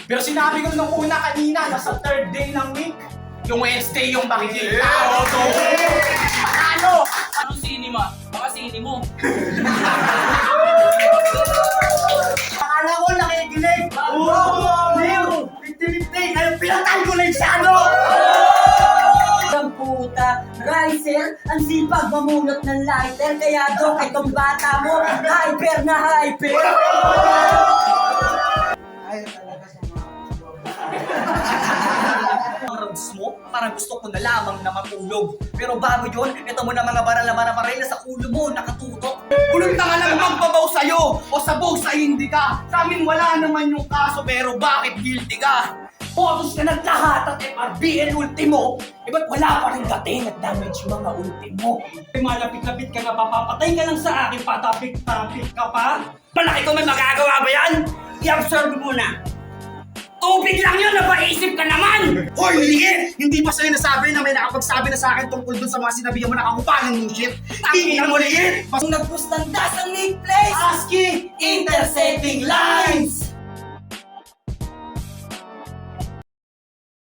Pero sinabi ko nung una kanina, nasa third day ng week, yung Wednesday yung makikita. Ano? Anong sinima? Baka sini mo. Akala ko nakikinig! Leo! 50-50! Ngayon pinatay ko na yung sano! Ang puta, riser, ang sipag mamunot ng lighter, kaya dok itong bata mo, hyper na hyper! Ayaw talaga sa mga... Ang rounds mo, parang gusto ko na lamang na matulog. Pero bago yun, ito mo na mga baral na baril sa ulo mo, nakatutok. Kulong tanga lang magbabaw sa'yo o sabaw sa hindi ka. Sa amin wala naman yung kaso pero bakit guilty ka? Photos ka naglahat at FRBN ultimo. Eh ba't wala pa rin dating at damage yung mga ultimo? Eh, malapit-lapit ka na, papapatay ka lang sa akin, patapik-tapik ka pa. Malaki ko may magagawa ba yan? I-observe mo na. Tubig lang yun, napaisip ka naman! Hoy, liit! Hindi pa sa'yo nasabi na may nakapagsabi na sa akin tungkol dun sa mga sinabihan mo nakakupalan ng shit. Tingin mo liit! Kung nagpustan das ang Nick Place, ASCII intercepting lines!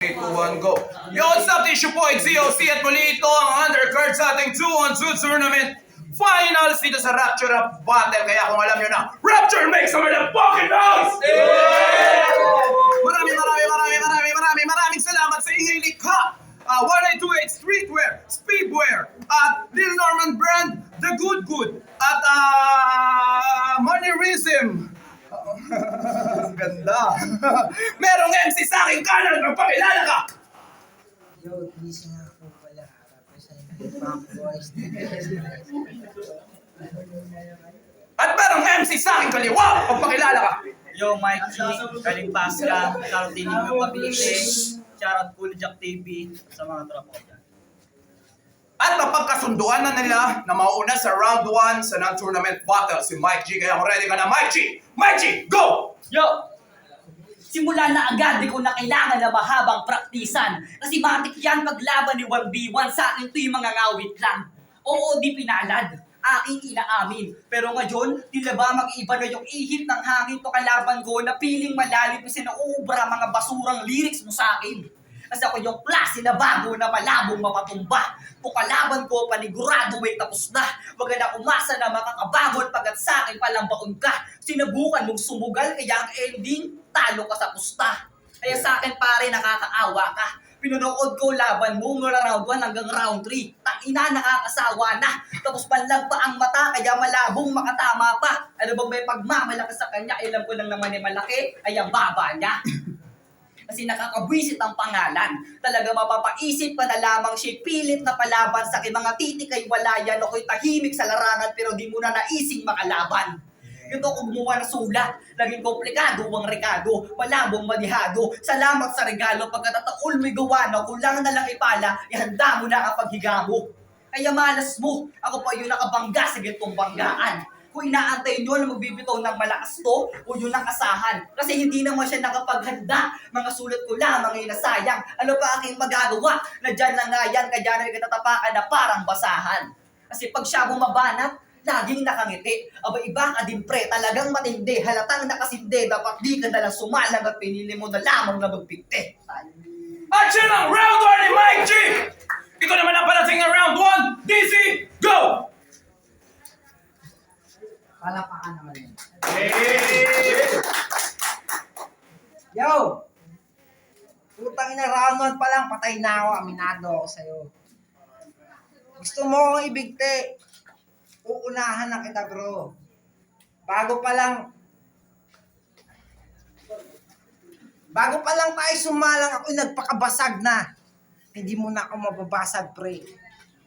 3, 2, 1, go! Yo, what's up? Tissue po, XOC at muli ito ang undercard sa ating 2-on-2 tournament finals dito sa Rapture Rap Battle. Kaya kung alam nyo na, Rapture makes some fucking noise! Maraming salamat sa inyong likha! 1928 Streetwear, Speedwear, at Lil Norman Brand, The Good Good, at Mannerism. Ang ganda. Merong MC sa aking kanan, magpakilala ka! Yo, busy nga ako pala. Representing Pop Boys. At merong MC sa aking kaliwa, magpakilala ka! Yo, Mike G, galing Basra, karating yung Cavite, Charot Cool Jack TV, sa mga tropa ko dyan. At napagkasunduan na nila na mauna sa round 1 sa non-tournament battle si Mike G. Kaya kung ready ka na, Mike G! Mike G, go! Yo! Simula na agad, di ko na kailangan na mahabang praktisan. Kasi matik yan paglaban ni 1v1 sa akin, ito yung mga ngawit lang. Oo, di pinalad. Aking inaamin. Pero ngayon, tila ba mag-iiba na yung ihip ng hangin to kalaban ko na piling malalim kasi nauubra mga basurang lyrics mo sa akin. Kasi ako yung klase na bago na malabong mapatumba. Kung kalaban ko, panigurado may tapos na. Wag na umasa na makakabangon pagkat sa akin palang baon ka. Sinabukan mong sumugal kaya ang ending, talo ka sa pusta. Kaya sa akin pare, nakakaawa ka. Pinunood ko laban mo mula round 1 hanggang round 3. Tangina, nakakasawa na. Tapos panlag pa ang mata, kaya malabong makatama pa. Ano bang may pagmamalaki sa kanya? Alam ko lang naman ay malaki, ay ang baba niya. Kasi nakakabwisit ang pangalan. Talaga mapapaisip ka na lamang siya pilit na palaban sa aking mga titik ay wala yan. Ako'y tahimik sa larangan pero di mo na naising makalaban. Ito ko gumawa ng sulat, naging komplikado ang rekado, malabong manihado, salamat sa regalo, pagkatataol may gawa na, kulang na lang ipala, ihanda mo na ang paghiga mo. Kaya malas mo, ako pa yung nakabangga sa gitong banggaan. Kung inaantay nyo na magbibitaw ng malakas to, o yun ang asahan. Kasi hindi naman siya nakapaghanda, mga sulat ko lamang ay nasayang. Ano pa aking magagawa, na dyan na nga yan, kaya na may katatapakan na parang basahan. Kasi pag siya bumabanat, laging nakangiti. Aba iba ka din pre, talagang matindi. Halatang nakasindi, dapat di ka nalang sumalang at pinili mo na lamang na magpikte. At yun ang round 1 ni Mike G! Ito naman ang parating ng round 1, DC, go! Palapakan naman yun. Hey! Yo! Putang ina, round 1 pa lang, patay na ako. Aminado ako sa'yo. Gusto mo akong ibigti? Uunahan na kita, bro. Bago pa lang tayo sumalang, ako'y nagpakabasag na. Hindi mo na ako mababasag, pre.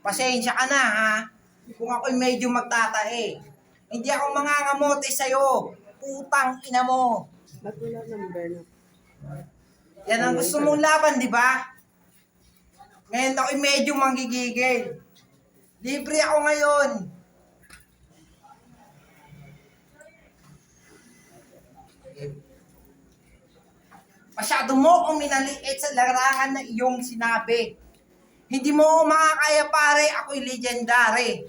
Pasensya ka na, ha? Kung ako'y medyo magtatae. Hindi ako mangangamote sa'yo. Putang ina mo. Yan ang gusto mong laban, di ba? Ngayon ako'y medyo manggigigil. Libre ako ngayon. Masyado mo akong minaliit sa larangan na iyong sinabi. Hindi mo ako makakaya pare, ako'y legendary.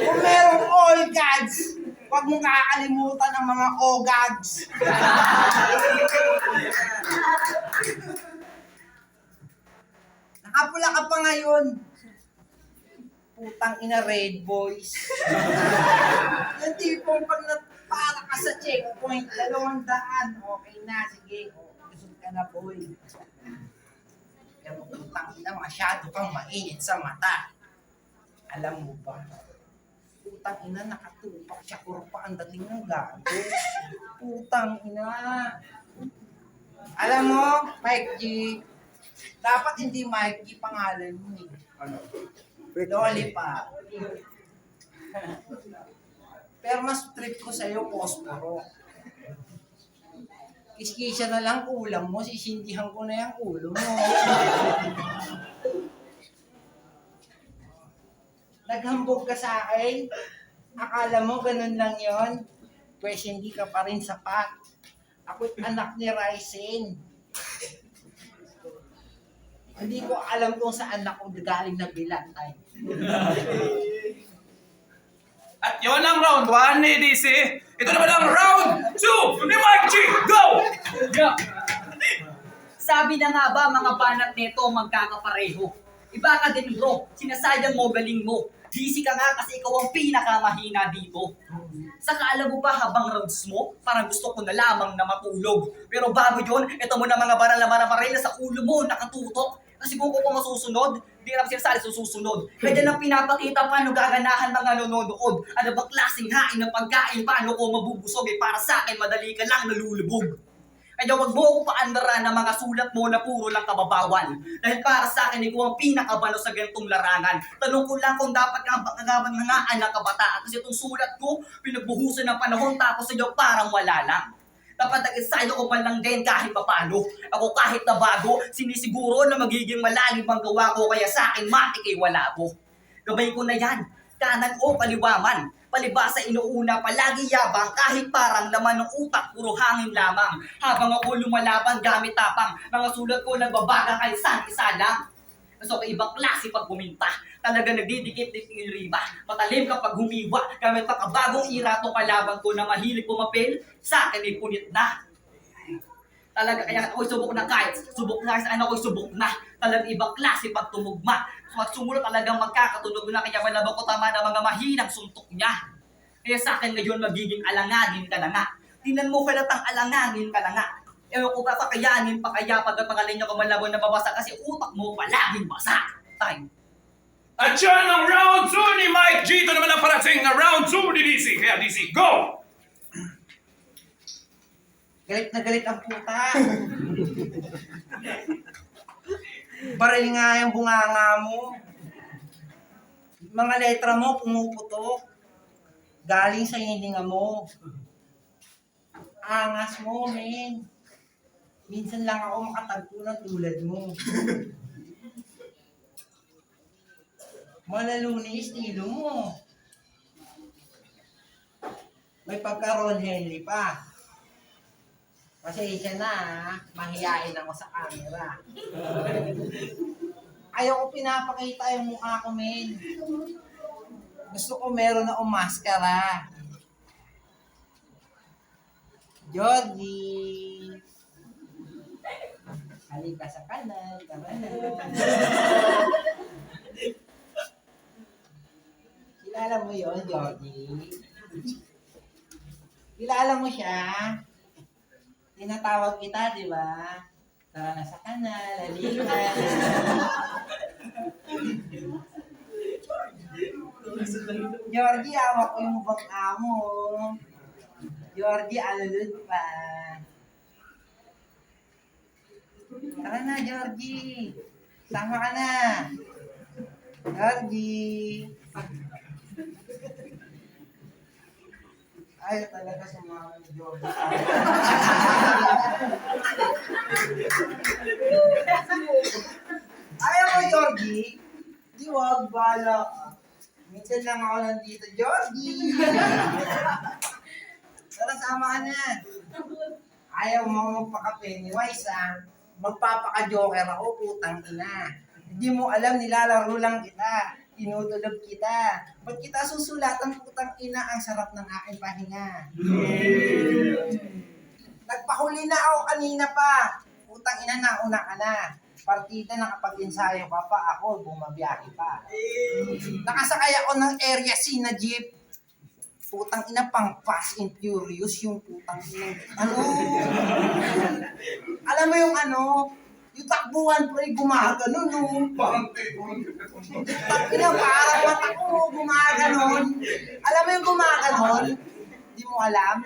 Kung merong all gods, huwag mong kakalimutan ang mga o-gods. yun. Putang ina, Red Boys. Yung tipong pag para ka sa checkpoint, 200. Okay na, sige. Gusto ka na, boy. Pero putang ina, masyado kang mainit sa mata. Alam mo ba? Putang ina, nakatupak siya kurpa ang dating ng gago. Putang ina. Alam mo, Mike G, dapat hindi Mike G pangalan mo eh. Ano? Lollipop. Pero mas trip ko sa'yo, Posporo. Kiskisa na lang ulam mo, sisindihan ko na yung ulo mo. Naghambog ka sa akin, akala mo ganun lang yon? Pues hindi ka pa rin sapat. Ako'y anak ni Ryzen. Hindi ko alam kung saan ako galing na bilantay. At yon ang round 1 ni DC. Ito naman ang round 2 ni Mike G. Go! Sabi na nga ba mga banat nito magkakapareho. Iba ka din bro, sinasayang mo galing mo. Busy ka nga kasi ikaw ang pinakamahina dito. Saka alam mo ba habang rounds mo, parang gusto ko na lamang na matulog. Pero bago yun, ito mo na mga baril na sa ulo mo nakatutok. Kasi kung masusunod, di na sinasali susunod. Kaya lang pinapakita paano gaganahan mga nanonood. Ano ba klaseng hain ng pagkain, paano ko mabubusog para sa akin madali ka lang nalulubog. Kaya wag mo ako paandara ng mga sulat mo na puro lang kababawan. Dahil para sa akin, ikaw ang pinakabalo sa ganitong larangan. Tanong ko lang kung dapat kang bakagaban ng anak kabataan. Kasi itong sulat ko, pinagbuhusan ng panahon tapos sa iyo parang wala lang. Dapat nag-ensayo ko man lang din kahit papano. Ako kahit na bago, sinisiguro na magiging malalim ang gawa ko kaya sa akin matik ay wala ko. Gabay ko na yan, kanan o kaliwaman. Palibasa inuuna palagi yabang kahit parang laman ng utak puro hangin lamang. Habang ako lumalaban gamit tapang, mga sulat ko nagbabaga kahit saan isa lang. So ibang klase pag buminta, talaga nagdidikit yung riba. Matalim kapag humiwa, gamit pa kabagong ira to kalaban ko na mahilig pumapel, sa akin ay punit na. Talaga kaya ako'y subok na kahit subok na saan ako'y subok na. Talagang ibang klase pag tumugma. So at sumulo talagang magkakatunog na kaya malabang ko tama ng mga mahinang suntok niya. Kaya sa akin ngayon magiging alanganin ka na nga. Tingnan mo kalatang alanganin ka na nga. Ewan ko ba kakayanin pa kaya pag ang mga linya ko malabon na babasa kasi utak mo palaging basa. Time. At yan ang round 2 ni Mike G. Ito naman ang parating na round 2 ni DC. Kaya DC, go! Galit na galit ang puta. Baril nga yung bunganga mo. Mga letra mo pumuputok. Galing sa hininga mo. Angas mo, men. Minsan lang ako makatagpo ng tulad mo. Malaluni estilo mo. May pagka-Ron Henley pa. Pasensya na, mahihain ako sa camera. Ayaw ko pinapakita yung mukha ko, men. Gusto ko meron na maskara. Georgie! Halika sa kanan, Kilala mo yon, Georgie? Kilala mo siya? Tinatawag kita, di ba? Tara na sa kanal, halika. Georgie, awak ko yung baka mo. Georgie, alulod pa. Tara na, Georgie. Sama ka na. Georgie. Ay, talaga sumama ni Georgie. Ayaw mo, Georgie? Di wag, bala ka. Minsan lang ako nandito, Georgie. Tara, sama ka na. Ayaw mo magpaka-Pennywise, ha? Magpapaka-Joker ako, putang ina. Hindi mo alam, nilalaro lang kita. Tinutulog kita. Ba't kita susulatan, putang ina, ang sarap ng aking pahinga. Nagpahuli na ako kanina pa. Putang ina, nauna ka na. partida nakapag-ensayo ka pa, ako bumabiyahe pa. Nakasakay ako ng Area C na jeep. Putang ina, pang Fast and Furious yung putang ina. Ano? Alam mo yung ano? Yung takbuhan pre, gumagano, no? Ina, parang mata ko, gumaganon. Alam mo yung gumaganon? Di mo alam?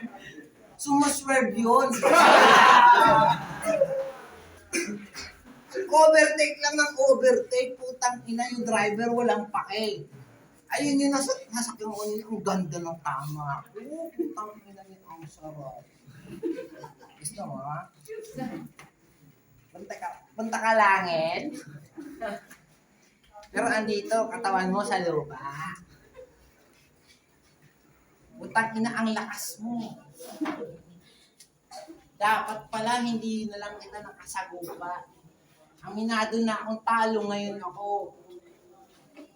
Sumuswerve yun. Overtake lang ng overtake. Putang ina, yung driver walang pake. Ayun yung nasakyan ko nila. Ang ganda ng tama. Putang ina niya. Ang sarap. Gusto mo, ha? Punta ka langit. Pero andito, katawan mo sa lupa. Putang ina, ang lakas mo. Dapat pala hindi na lang kita nakasagupa. Aminado na akong talo ngayon ako.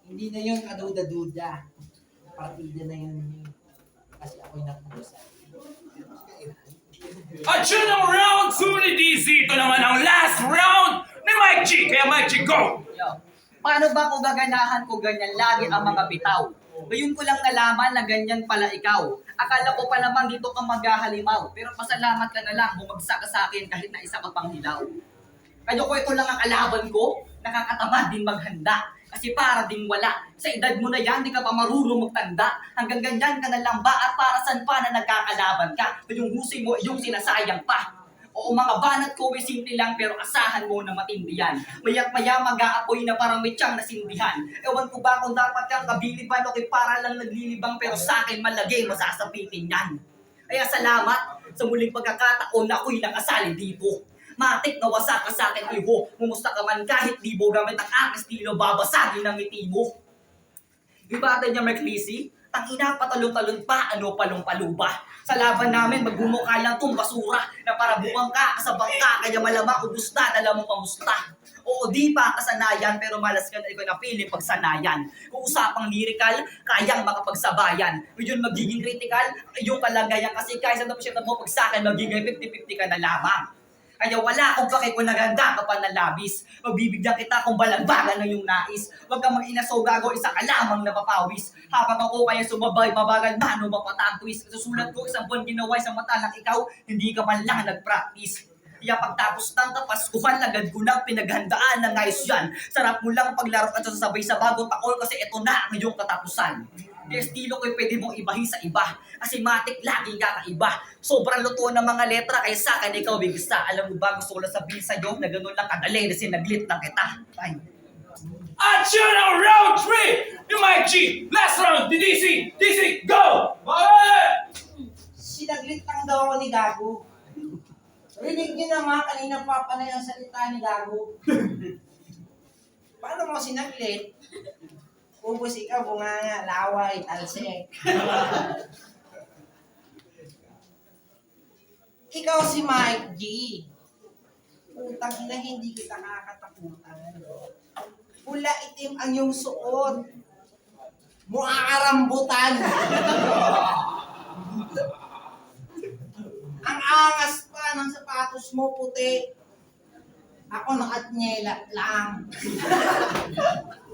Hindi na yun kaduda-duda. Partida na yun. Kasi ako'y nakusa. At yun ang round 2 ni DC. Ito naman ang last round ni Mike G. Kaya Mike G, go! Yo, paano ba kung gaganahan ko ganyan lagi ang mga bitaw? Ngayon ko lang nalaman na ganyan pala ikaw. Akala ko pa naman dito ka maghahalimaw. Pero pasalamat ka na lang bumagsak ka sa akin kahit na isa ka pang hilaw. Kaya ko ito lang ang kalaban ko, nakakatamad din maghanda. Kasi para ding wala. Sa edad mo na yan, di ka pa marunong magtanda. Hanggang ganyan ka na lang ba at para saan pa na nagkakalaban ka? O yung husay mo, yung sinasayang pa. Oo, mga banat ko ay simple lang pero asahan mo na matindi yan. Maya't maya mag-aapoy na parang may tiyang nasindihan. Ewan ko ba kung dapat kang kabiliban o kay para lang naglilibang pero sa akin malagay masasapitin yan. Kaya salamat sa muling pagkakataon na ako'y nakasali dito. Matik na wasak ka sa akin, iho. Mumusta ka man kahit libo gamit ang aking estilo, babasagin ng ngiti mo. Iba natin niya, Mark Lizzie? Tangina, patalon-talon pa, ano palong-palo ba? Sa laban namin, magbumukha lang tong basura na para bumang ka sa bangka, kaya malamang ubus na, alam mo pamusta. Oo, di pa kasanayan, pero malas ka na ikaw na piling pagsanayan. Kung usapang lyrical, kayang makapagsabayan. Ngayon magiging critical, yung kalagayan kasi kaysa na po siya mo pag sa akin, magiging 50-50 ka na lamang. Kaya wala akong pake kung naganda ka pa na labis. Magbibigyan kita kung balagbagan na yung nais. Huwag kang mag-inaso gago, isa ka lamang napapawis. Habang ako kaya sumabay, mabagal man o mapatagwis. Susulat ko isang buwan ginawa sa mata ng ikaw, hindi ka man lang nag-practice. Kaya pagtapos ng kapaskuhan, agad ko na pinaghandaan ng ayos yan. Sarap mo lang paglaro at sasabay sa bagong taon kasi ito na ang iyong katapusan. Yung estilo ko'y pwede mong ibahin sa iba. Kasi matik laging kakaiba. Sobrang luto ng mga letra kaya sa akin ikaw bigsa. Alam mo ba gusto ko lang sabihin sa'yo na ganun lang kadali na sinaglit lang kita. Bye. At yun ang round 3 ni Mike G. Last round ni DC. DC, go! Sinaglit lang daw ako ni Gago. Rinig niyo naman, kanina pa panay ang salita ni Gago. Paano mo sinaglit? Ubus ikaw, bunganga, laway, talsik. Ikaw si Mike G. Utang ina, hindi kita nakakatakutan. Pula itim ang iyong suot. Mukha karambutan. Ang angas pa ng sapatos mo, puti. Ako nakatnyela lang.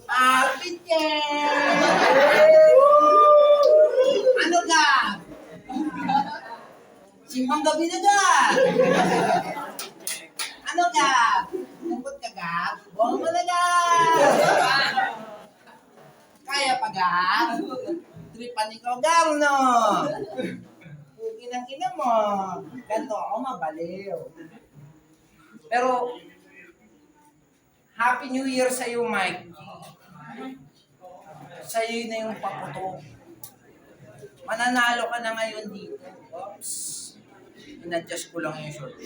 Outfit Ano ka? Simbang gabi na ka. Ano ka? Lungkot ka ka? Buong mo na ka. Kaya pa ka? Tripan ikaw gang, no? Inang ina mo. Ganto ako mabaliw. Pero, Happy New Year sa iyo, Mike. Sa iyo na yung paputo. Mananalo ka na ngayon dito. Oops. In-adjust ko lang yung short.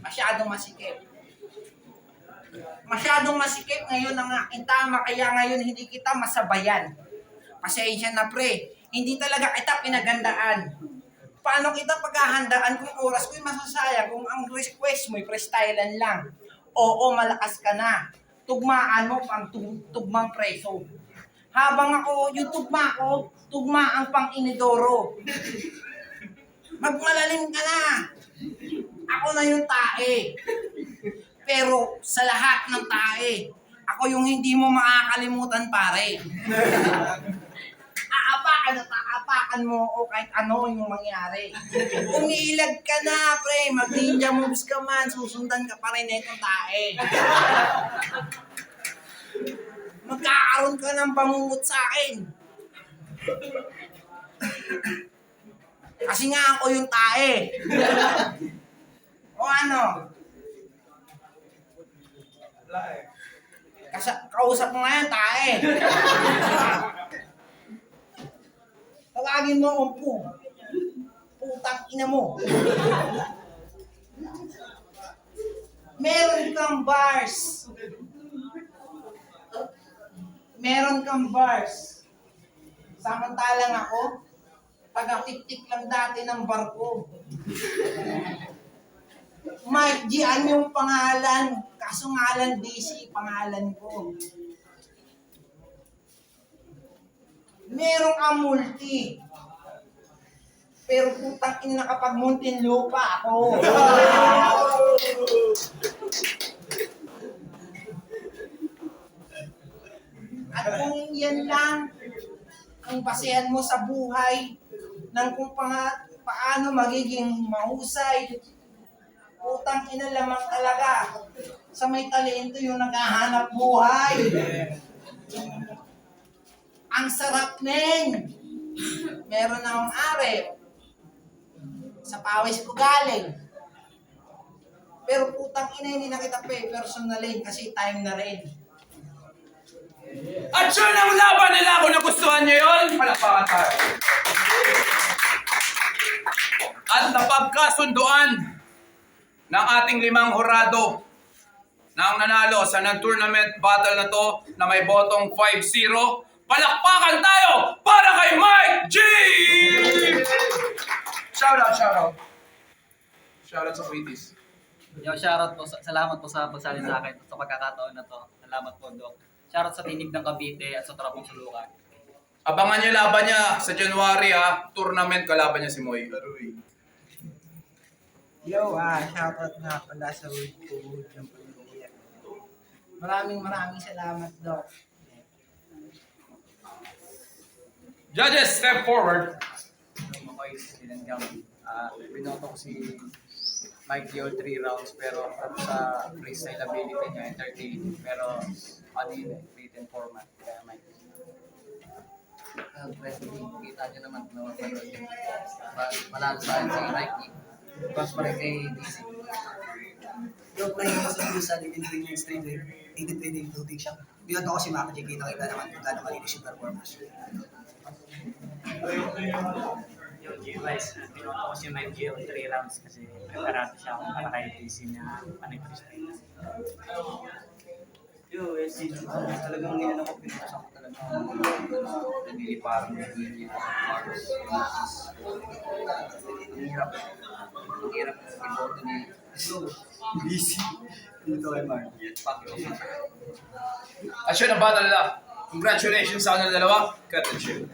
Masyadong masikip. Masyadong masikip ngayon ang aking tama, kaya ngayon hindi kita masabayan. Pasensya na pre, hindi talaga kita pinagandaan. Paano kita paghahandaan kung oras ko'y masasayang, kung ang request mo'y freestylean lang? Oo, malakas ka na. Tugmaan mo pang tugmang preso. Habang ako, yung tugma ko, tugma ang pang inidoro. Magmalalim ka na. Ako na yung tae. Pero sa lahat ng tae, ako yung hindi mo makakalimutan, pare. Aapakan at aapakan mo o kahit ano yung mangyari. Kung iilag ka na, pre, mag-ninja moves ka man, susundan ka pa rin itong tae. Magkakaroon ka ng bangungot sa akin. Kasi nga ako yung tae. O ano? Kausap mo nga yan, tae. Tawagin mo akong putang ina mo. Meron kang bars. Meron kang bars. Samantalang ako, taga-tik-tik lang dati ng barko. Mike G, ano yung pangalan? Kaso ngalan DC, pangalan ko. Merong multi. Pero putang ina kapag Muntinlupa ako. At kung yan lang ang basehan mo sa buhay ng kung paano magiging mahusay, putang ina lamang talaga sa may talento yung naghahanap buhay. Ang sarap nen. Meron akong ari. Sa pawis ko galing. Pero putang ina hindi na kita personalin kasi time na rin. At yun ang laban nila. Kung nagustuhan nyo yun, palakpakan tayo. At napagkasunduan ng ating 5 hurado na ang nanalo sa non-tournament battle na to na may botong 5-0. Palakpakan tayo para kay Mike G! Shoutout. Shoutout sa Quitties. Yo, shoutout po. Salamat po sa pagsali sa akin sa pagkakataon na to. Salamat po, Doc. Shoutout sa Tinig ng Cavite at sa Tropong Sulukan. Abangan niyo laban niya sa January ha. Tournament kalaban niya si Moy. Aruy. Yo, shoutout nga pala sa World Food ng Pamilya. Maraming salamat, Doc. Judges, step forward. Okay, Sinanggam. Binoto ko si Mike G all 3 rounds pero sa freestyle ability niya, entertaining. Pero ano yun written format. Kaya Mike. Kita nyo naman no, malalo sa akin si Mike G. Mas pa rin kay DC. Yung playing sa Busa, naging yung straight leg, 80-20 floating siya. Binoto ko si Maka J, kita naman kung gano'ng malinis yung performance. Yung G-Wise, pinuha ko si Mike G 3 rounds kasi preparado siya kung para kay DC niya panay-freestyle. Yo, si talagang niya ako pinasa ko talaga nililiparan ng linya bars. Ang hirap iboto ni Busy. Dito kay Mark. At yun ang battle nila. Congratulations sa kanila dalawa. Cut and shoot.